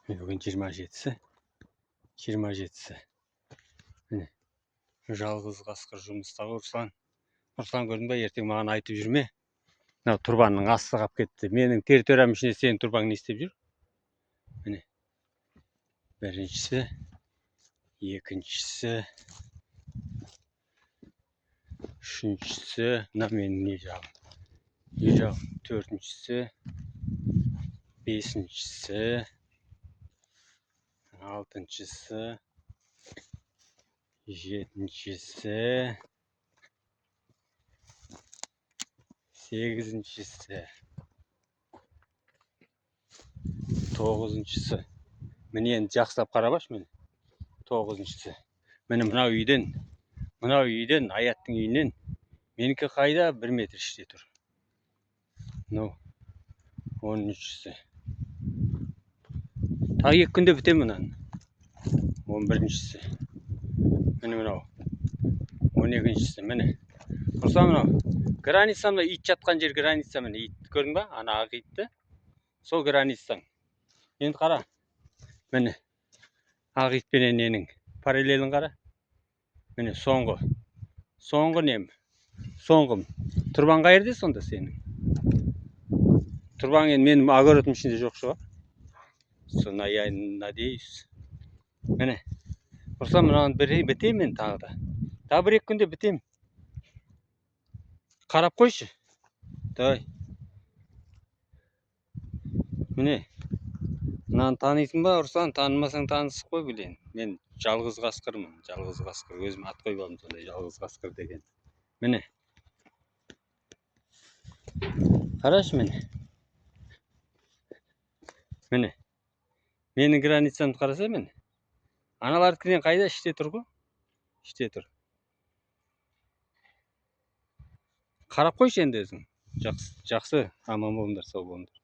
Бүгін 27-сі. 27-сі. Міне, жалғыз қасқыр жұмыстағы Руслан. Руслан көрдің ба, ертең маған айтып жүрме. Мынау тұрбанның асты қап кетті. Менің территориям ішінде сенің тұрбаң не істеп жүр? Міне. Біріншісі, екіншісі, үшіншісі, мына менің не жағым. Не жағым, төртіншісі, бесіншісі, алтыншысы, жетіншісі, сегізіншісі, тоғызыншысы. Міне енді жақсылап қарабаш мені. Тоғызыншысы. Міне мынау үйден, Аяттың үйінен. Менікі қайда 1 метр іште тұр. Мынау 13-сі. Тағы 2 күнде бітем мынаны. 11-сі. Міне мынау 12-сі. Міне. Руслан мынау. Границамда ит жатқан жер граница міне. Ит көрдің ба? Ана ақ итті. Сол границаң. Енді қара. Міне. Ақ итпенен ненің параллелін қара. Міне соңғы нем. Соңғым. Тұрбан қайырды сонда сенің? Тұрбан енді менің огородым ішінде жоқ шығар. Соны я надеюсь. Міне. Руслан мынаны бітем мен тағы да. Тағы 1-2 күнде бітем. Қарап қойшы. Давай. Міне. Мынаны танитын ба, Руслан? Танымасаң танысып қой білейін. Мен жалғыз қасқырмын. Жалғыз қасқыр. Өзім ат қойып алдым сондай жалғыз қасқыр деген. Міне. Қарашы міне. Міне. Менің границамды қараса міне. Аналардікінен қайда? Іште тұр ғой. Іште тұр. Қарап қойшы енді өзің. Жақсы. Аман болыңдар, сау болыңдар.